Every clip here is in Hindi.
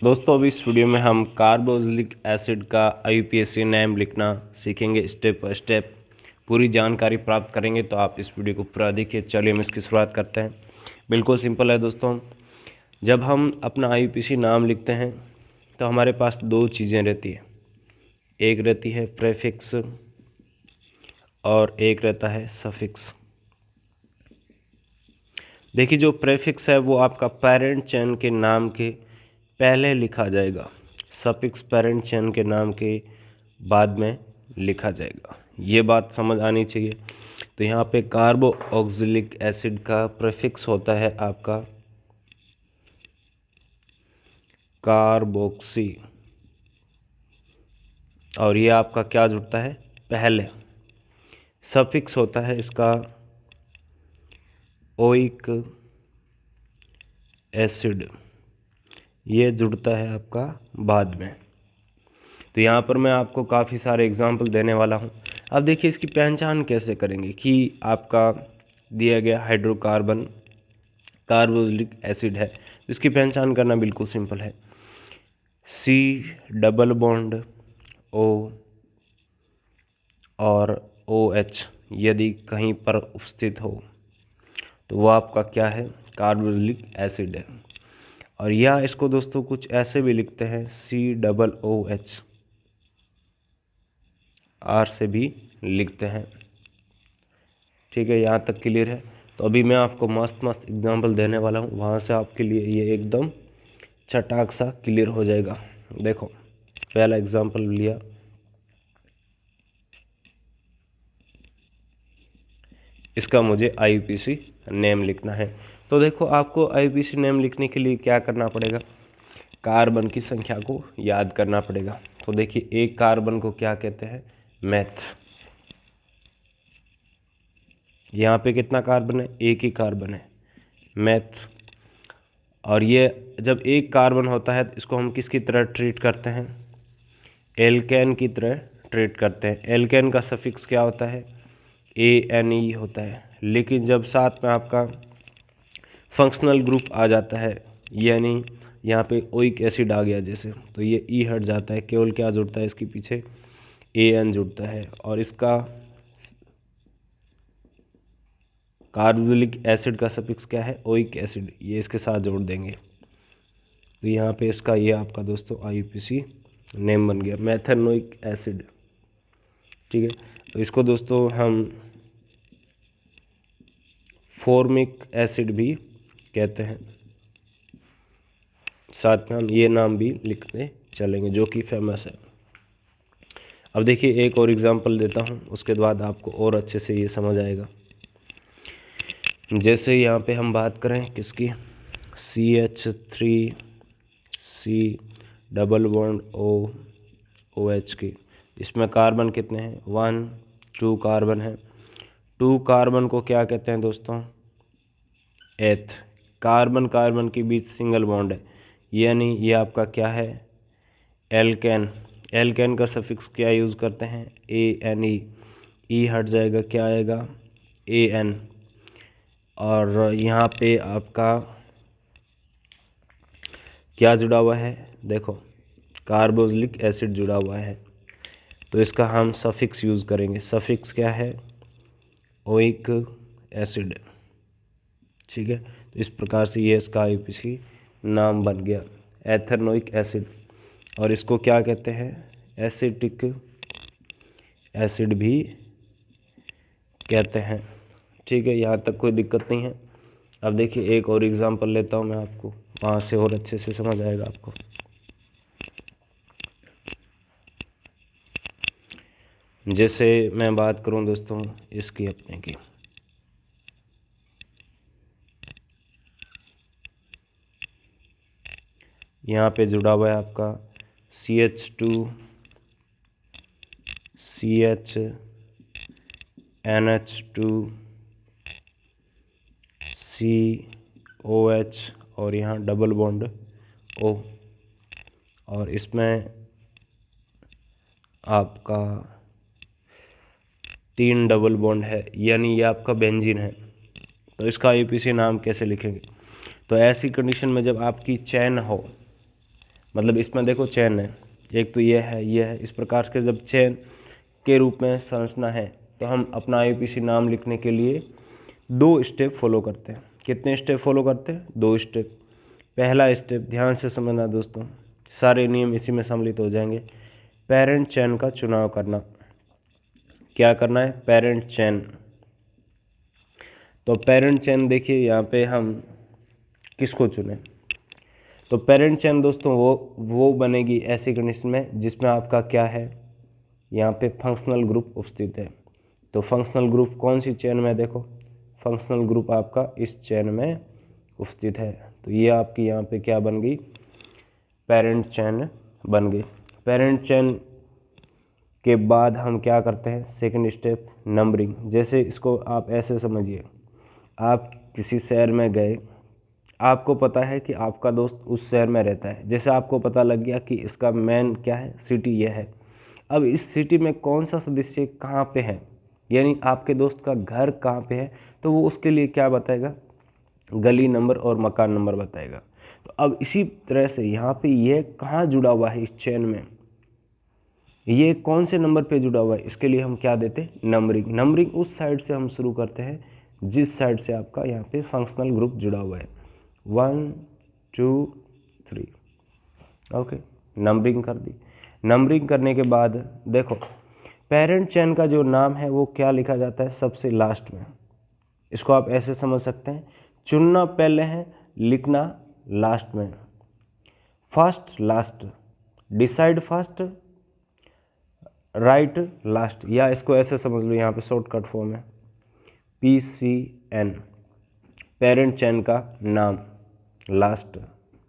दोस्तों अभी इस वीडियो में हम कार्बोक्सिलिक एसिड का आईयूपीएसी नेम लिखना सीखेंगे स्टेप बाय स्टेप। पूरी जानकारी प्राप्त करेंगे तो आप इस वीडियो को पूरा देखिए। चलिए हम इसकी शुरुआत करते हैं। बिल्कुल सिंपल है दोस्तों। जब हम अपना आईयूपीएसी नाम लिखते हैं तो हमारे पास दो चीज़ें रहती है। एक रहती है प्रेफिक्स और एक रहता है सफिक्स। देखिए जो प्रेफिक्स है वो आपका पेरेंट चेन के नाम के पहले लिखा जाएगा, सफिक्स पेरेंट चेन के नाम के बाद में लिखा जाएगा। ये बात समझ आनी चाहिए। तो यहाँ पे कार्बोक्सिलिक एसिड का प्रेफिक्स होता है आपका कार्बोक्सी, और ये आपका क्या जुड़ता है पहले। सफिक्स होता है इसका ओइक एसिड, ये जुड़ता है आपका बाद में। तो यहाँ पर मैं आपको काफ़ी सारे एग्जाम्पल देने वाला हूँ। अब देखिए इसकी पहचान कैसे करेंगे कि आपका दिया गया हाइड्रोकार्बन कार्बोक्सिलिक एसिड है। तो इसकी पहचान करना बिल्कुल सिंपल है। सी डबल बॉन्ड ओ और ओ एच यदि कहीं पर उपस्थित हो तो वो आपका क्या है, कार्बोक्सिलिक एसिड है। और या इसको दोस्तों कुछ ऐसे भी लिखते हैं COOH, आर से भी लिखते हैं। ठीक है, यहाँ तक क्लियर है। तो अभी मैं आपको मस्त मस्त एग्जांपल देने वाला हूँ, वहाँ से आपके लिए ये एकदम चटाक सा क्लियर हो जाएगा। देखो पहला एग्जांपल लिया, इसका मुझे आईयूपीएसी नेम लिखना है। तो देखो आपको आईयूपीएसी नेम लिखने के लिए क्या करना पड़ेगा, कार्बन की संख्या को याद करना पड़ेगा। तो देखिए एक कार्बन को क्या कहते हैं, मैथ। यहाँ पे कितना कार्बन है, एक ही कार्बन है, मैथ। और ये जब एक कार्बन होता है तो इसको हम किसकी तरह ट्रीट करते हैं, एल्केन की तरह ट्रीट करते हैं। एल्केन का सफिक्स क्या होता है, ANE होता है। लेकिन जब साथ में आपका फंक्शनल ग्रुप आ जाता है, यानी यहाँ पे ओइक एसिड आ गया जैसे, तो ये ई हट जाता है, केवल क्या जुड़ता है इसके पीछे, AN जुड़ता है। और इसका कार्बोक्सिलिक एसिड का सफिक्स क्या है, ओइक एसिड, ये इसके साथ जोड़ देंगे। तो यहाँ पे इसका ये आपका दोस्तों आईयूपीएसी नेम बन गया, मेथेनोइक एसिड। ठीक है, तो इसको दोस्तों हम फॉर्मिक एसिड भी कहते हैं। साथ में हम ये नाम भी लिखते चलेंगे जो कि फेमस है। अब देखिए एक और एग्जांपल देता हूँ, उसके बाद आपको और अच्छे से ये समझ आएगा। जैसे यहाँ पे हम बात करें किसकी, CH3C डबल बॉन्ड OH की। इसमें कार्बन कितने हैं, 1 2 कार्बन है। 2 कार्बन को क्या कहते हैं दोस्तों, एथ। कार्बन कार्बन के बीच सिंगल बॉन्ड है, यानी ये आपका क्या है, एल्केन। एल्केन का सफिक्स क्या यूज़ करते हैं, ANE। ई हट जाएगा, क्या आएगा, AN। और यहाँ पे आपका क्या जुड़ा हुआ है, देखो कार्बोक्सिलिक एसिड जुड़ा हुआ है। तो इसका हम सफिक्स यूज़ करेंगे। सफिक्स क्या है, ओइक एसिड। ठीक है, तो इस प्रकार से ये इसका आईयूपीएसी नाम बन गया, एथेनोइक एसिड। और इसको क्या कहते हैं, एसिटिक एसिड भी कहते हैं। ठीक है, यहाँ तक कोई दिक्कत नहीं है। अब देखिए एक और एग्जांपल लेता हूँ मैं आपको, वहाँ से और अच्छे से समझ आएगा आपको। जैसे मैं बात करूँ दोस्तों इसकी अपने की, यहाँ पे जुड़ा हुआ है आपका CH2 CH NH2 COH और यहाँ डबल बॉन्ड O। और इसमें आपका 3 डबल बॉन्ड है, यानी ये आपका बेंजीन है। तो इसका आईयूपीएसी नाम कैसे लिखेंगे, तो ऐसी कंडीशन में जब आपकी चैन हो, मतलब इसमें देखो चेन है, एक तो ये है, इस प्रकार के जब चेन के रूप में संरचना है तो हम अपना आईयूपीएसी नाम लिखने के लिए 2 स्टेप फॉलो करते हैं। कितने स्टेप फॉलो करते हैं? 2 स्टेप। पहला स्टेप ध्यान से समझना दोस्तों, सारे नियम इसी में सम्मिलित हो जाएंगे। पेरेंट चेन का चुनाव करना। क्या करना है? Parent chain. तो पेरेंट चेन देखिए यहाँ पे हम किसको चुने, तो पेरेंट चेन दोस्तों वो बनेगी ऐसी कंडीशन में जिसमें आपका क्या है, यहाँ पे फंक्शनल ग्रुप उपस्थित है। तो फंक्शनल ग्रुप कौन सी चेन में? देखो फंक्शनल ग्रुप आपका इस चेन में उपस्थित है। तो ये आपकी यहाँ पे क्या बन गई? पेरेंट चेन बन गई। पेरेंट चेन के बाद हम क्या करते हैं? Second step numbering. जैसे इसको आप ऐसे समझिए, आप किसी शहर में गए, आपको पता है कि आपका दोस्त उस शहर में रहता है। जैसे आपको पता लग गया कि इसका मेन क्या है, सिटी यह है। अब इस सिटी में कौन सा सदस्य कहाँ पे है, यानी आपके दोस्त का घर कहाँ पे है, तो वो उसके लिए क्या बताएगा? गली नंबर और मकान नंबर बताएगा। तो अब इसी तरह से यहाँ पे ये कहाँ जुड़ा हुआ है, इस चेन में ये कौन से नंबर पे जुड़ा हुआ है, इसके लिए हम क्या देते हैं? नंबरिंग। नंबरिंग उस साइड से हम शुरू करते हैं जिस साइड से आपका यहाँ पे फंक्शनल ग्रुप जुड़ा हुआ है। 1 2 3, ओके, नंबरिंग कर दी। नंबरिंग करने के बाद देखो पेरेंट चेन का जो नाम है वो क्या लिखा जाता है? सबसे लास्ट में। इसको आप ऐसे समझ सकते हैं, चुनना पहले है, लिखना लास्ट में। First last, decide first, right last, या इसको ऐसे समझ लो, यहाँ पे शॉर्टकट फॉर्म है PCN, पेरेंट चेन का नाम लास्ट।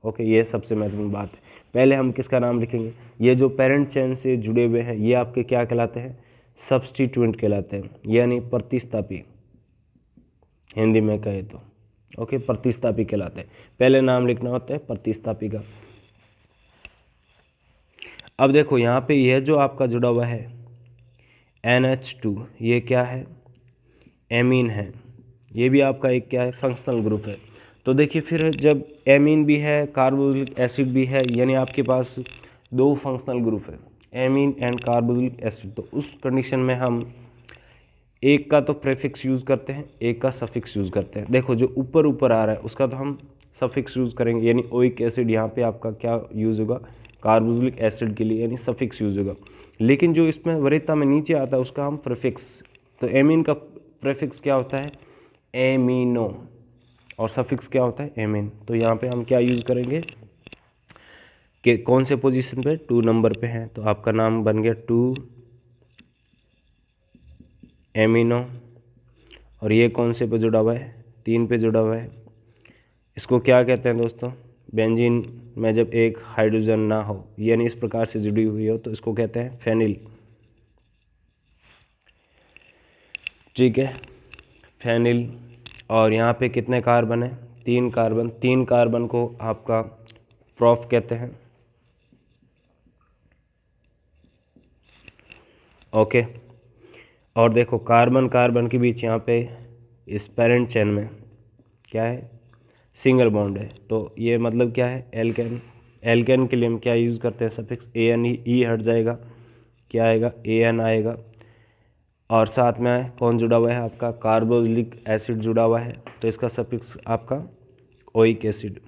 ओके, ये सबसे महत्वपूर्ण बात है। पहले हम किसका नाम लिखेंगे? ये जो पेरेंट चेन से जुड़े हुए हैं ये आपके क्या कहलाते हैं? सब्स्टिट्यूएंट कहलाते हैं, यानी प्रतिस्थापी, हिंदी में कहे तो। ओके, प्रतिस्थापी कहलाते हैं। पहले नाम लिखना होता है प्रतिस्थापी का। अब देखो यहाँ पे यह जो आपका जुड़ा हुआ है NH2, ये क्या है? एमीन है। ये भी आपका एक क्या है? फंक्शनल ग्रुप है। तो देखिए फिर जब एमीन भी है, कार्बोक्सिलिक एसिड भी है, यानी आपके पास 2 फंक्शनल ग्रुप है, एमीन एंड कार्बोक्सिलिक एसिड। तो उस कंडीशन में हम एक का तो प्रीफिक्स यूज़ करते हैं, एक का सफिक्स यूज़ करते हैं। देखो जो ऊपर ऊपर आ रहा है उसका तो हम सफिक्स यूज़ करेंगे, यानी ओइक एसिड यहाँ पे आपका क्या यूज़ होगा? कार्बोक्सिलिक एसिड के लिए यानी सफिक्स यूज़ होगा। लेकिन जो इसमें वरीयता में नीचे आता है उसका हम प्रीफिक्स। तो एमीन का प्रीफिक्स क्या होता है? एमिनो, और सफिक्स क्या होता है? एमिन। तो यहाँ पे हम क्या यूज़ करेंगे कि कौन से पोजीशन पे? 2 नंबर पे हैं, तो आपका नाम बन गया 2 एमिनो। और ये कौन से पे जुड़ा हुआ है? 3 पे जुड़ा हुआ है। इसको क्या कहते हैं दोस्तों? बेंजीन में जब एक हाइड्रोजन ना हो, यानी इस प्रकार से जुड़ी हुई हो, तो इसको कहते हैं फेनिल। ठीक है, फेनिल। और यहाँ पे कितने कार्बन है? 3 कार्बन। 3 कार्बन को आपका प्रोफ कहते हैं। ओके, और देखो कार्बन कार्बन के बीच यहाँ पे इस पेरेंट चेन में क्या है? सिंगल बॉन्ड है। तो ये मतलब क्या है? एल्केन। एल्केन के लिए हम क्या यूज़ करते हैं? Suffix AN। ई हट जाएगा, क्या आएगा? AN आएगा। और साथ में कौन जुड़ा हुआ है? आपका कार्बोक्सिलिक एसिड जुड़ा हुआ है, तो इसका सफिक्स आपका ओइक एसिड।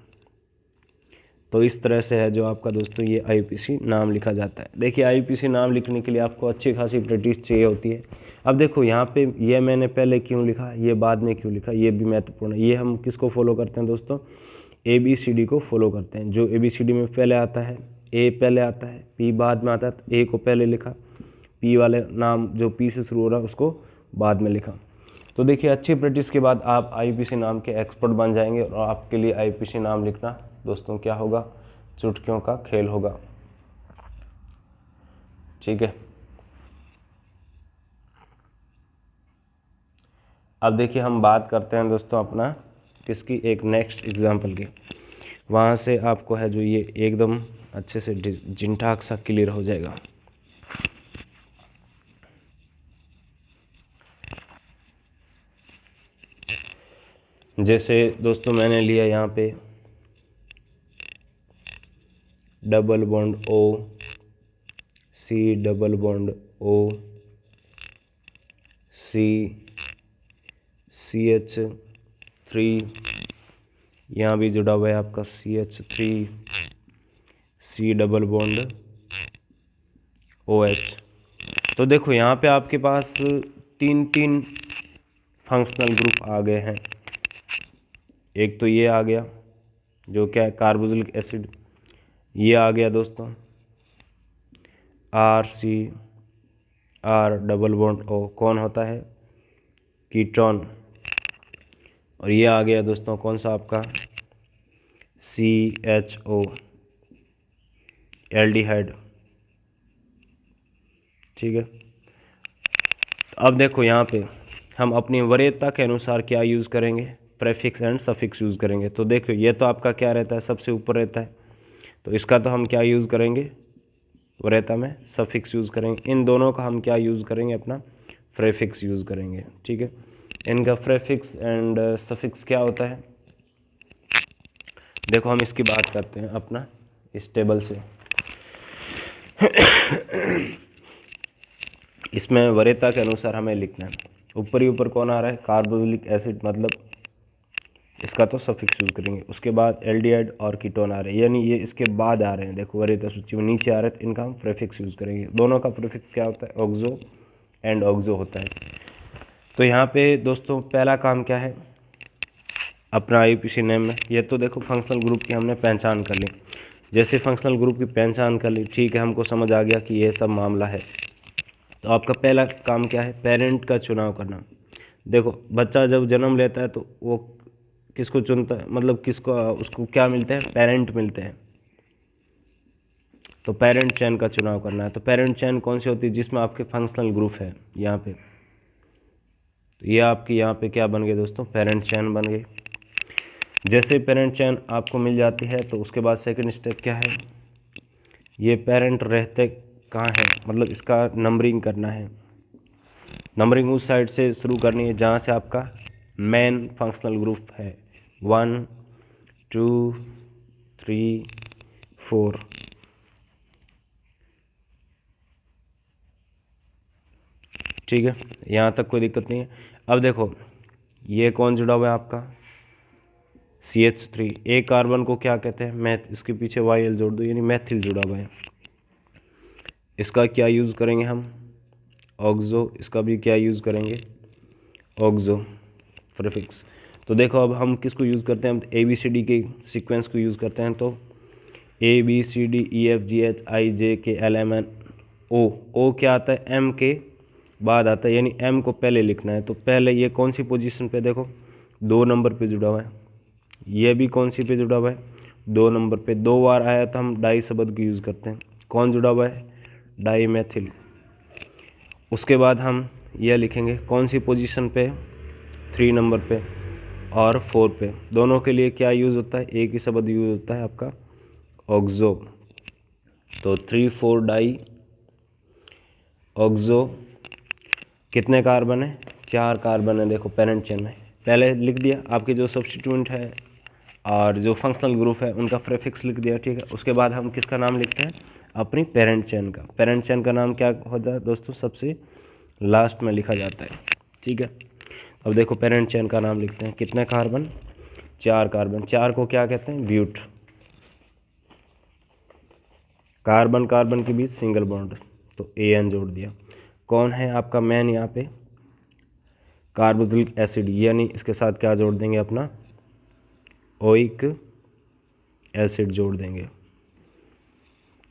तो इस तरह से है जो आपका दोस्तों ये आईयूपीएसी नाम लिखा जाता है। देखिए आईयूपीएसी नाम लिखने के लिए आपको अच्छी खासी प्रैक्टिस चाहिए होती है। अब देखो यहाँ पे ये मैंने पहले क्यों लिखा, ये बाद में क्यों लिखा, ये भी महत्वपूर्ण है। ये हम किसको फॉलो करते हैं दोस्तों? ABCD को फॉलो करते हैं। जो ABCD में पहले आता है, A पहले आता है, P बाद में आता है, तो A को पहले लिखा, P वाले नाम जो P से शुरू हो रहा है उसको बाद में लिखा। तो देखिए अच्छी प्रैक्टिस के बाद आप आईयूपीएसी नाम के एक्सपर्ट बन जाएंगे, और आपके लिए आईयूपीएसी नाम लिखना दोस्तों क्या होगा? चुटकियों का खेल होगा। ठीक है, अब देखिए हम बात करते हैं दोस्तों अपना किसकी? एक नेक्स्ट एग्जाम्पल की। वहाँ से आपको है जो ये एकदम अच्छे से जिनठाक सा क्लियर हो जाएगा। जैसे दोस्तों मैंने लिया यहाँ पे double bond O, C double bond O, C, CH3, यहाँ भी जुड़ा हुआ है आपका CH3, C double bond OH। तो देखो यहाँ पे आपके पास तीन तीन फंक्शनल ग्रुप आ गए हैं। एक तो ये आ गया जो क्या है कार्बोक्सिलिक एसिड, ये आ गया दोस्तों R डबल बॉन्ड O, कौन होता है कीटोन। और ये आ गया दोस्तों कौन सा आपका CHO, एल्डिहाइड। ठीक है, अब देखो यहाँ पे हम अपनी वरीयता के अनुसार क्या यूज़ करेंगे, प्रेफिक्स एंड सफिक्स यूज़ करेंगे। तो देखो ये तो आपका क्या रहता है, सबसे ऊपर रहता है, तो इसका तो हम क्या यूज़ करेंगे, वरीयता में सफिक्स यूज़ करेंगे। इन दोनों का हम क्या यूज़ करेंगे, अपना प्रेफिक्स यूज़ करेंगे। ठीक है, इनका प्रेफिक्स एंड सफिक्स क्या होता है, देखो हम इसकी बात करते हैं अपना इस टेबल से। इसमें वरीयता के अनुसार हमें लिखना है। ऊपर ही ऊपर कौन आ रहा है, कार्बोक्सिलिक एसिड, मतलब इसका तो सफिक्स यूज करेंगे। उसके बाद एल्डिहाइड और कीटोन आ रहे हैं, यानी ये इसके बाद आ रहे हैं। देखो वरीयता सूची में नीचे आ रहे हैं, तो इनका हम प्रीफिक्स यूज करेंगे। दोनों का प्रीफिक्स क्या होता है, ऑक्सो एंड ऑक्सो होता है। तो यहाँ पे दोस्तों पहला काम क्या है, अपना IUPAC नेम में ये तो देखो फंक्शनल ग्रुप की हमने पहचान कर ली। जैसे फंक्शनल ग्रुप की पहचान कर ली, ठीक है, हमको समझ आ गया कि ये सब मामला है। तो आपका पहला काम क्या है, पेरेंट का चुनाव करना। देखो बच्चा जब जन्म लेता है तो वो किसको चुनता है, मतलब किसको, उसको क्या मिलते हैं, पेरेंट मिलते हैं। तो पेरेंट चेन का चुनाव करना है। तो पेरेंट चेन कौन सी होती है, जिसमें आपके फंक्शनल ग्रुप है यहाँ पे। तो ये आपकी यहाँ पे क्या बन गए दोस्तों, पेरेंट चेन बन गई। जैसे पेरेंट चेन आपको मिल जाती है तो उसके बाद सेकंड स्टेप क्या है, ये पेरेंट रहते कहाँ है, मतलब इसका नंबरिंग करना है। नंबरिंग उस साइड से शुरू करनी है जहाँ से आपका मेन फंक्शनल ग्रुप है, 1 2 3 4। ठीक है, यहाँ तक कोई दिक्कत नहीं है। अब देखो ये कौन जुड़ा हुआ है आपका CH3। एक कार्बन को क्या कहते हैं, मैथ, इसके पीछे YL जोड़ दो, यानी मैथिल जुड़ा हुआ है। इसका क्या यूज़ करेंगे हम, ऑक्सो। इसका भी क्या यूज़ करेंगे, ऑक्सो प्रीफिक्स। तो देखो अब हम किसको यूज़ करते हैं, हम ABCD के सीक्वेंस को यूज़ करते हैं। तो ABCDEFGHIJKLMNO, क्या आता है, M के बाद आता है, यानी M को पहले लिखना है। तो पहले ये कौन सी पोजीशन पे, देखो 2 नंबर पे जुड़ा हुआ है। ये भी कौन सी पे जुड़ा हुआ है, 2 नंबर पे। 2 बार आया तो हम डाई शब्द को यूज़ करते हैं। कौन जुड़ा हुआ है, डाईमेथिल। उसके बाद हम यह लिखेंगे कौन सी पोजीशन पे, 3 नंबर पे और 4 पे। दोनों के लिए क्या यूज़ होता है, एक ही शब्द यूज़ होता है आपका, ऑक्सो। तो 3 4 डाई ऑक्सो। कितने कार्बन है, 4 कार्बन है। देखो पेरेंट चेन में पहले लिख दिया, आपके जो सब्स्टिट्यूएंट है और जो फंक्शनल ग्रुप है उनका प्रीफिक्स लिख दिया। ठीक है, उसके बाद हम किसका नाम लिखते हैं, अपनी पेरेंट चेन का। पेरेंट चेन का नाम क्या होता है दोस्तों, सबसे लास्ट में लिखा जाता है। ठीक है, अब देखो पेरेंट चेन का नाम लिखते हैं, कितने कार्बन, 4 कार्बन। 4 को क्या कहते हैं, ब्यूट। कार्बन कार्बन के बीच सिंगल बॉन्ड, तो AN जोड़ दिया। कौन है आपका मैन यहाँ पे, कार्बोक्सिलिक एसिड, यानी इसके साथ क्या जोड़ देंगे, अपना ओइक एसिड जोड़ देंगे।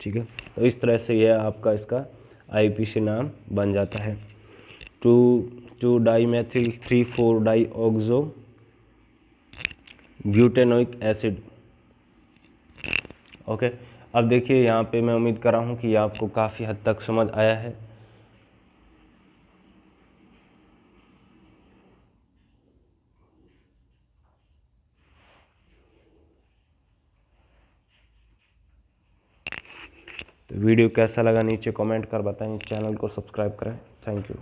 ठीक है, तो इस तरह से यह आपका इसका IUPAC नाम बन जाता है, 2 dimethyl 3 4 dioxo butanoic acid. Okay, अब देखिए यहाँ पे मैं उम्मीद कर रहा हूँ कि आपको काफ़ी हद तक समझ आया है। तो वीडियो कैसा लगा नीचे कमेंट कर बताएं, चैनल को सब्सक्राइब करें। Thank you.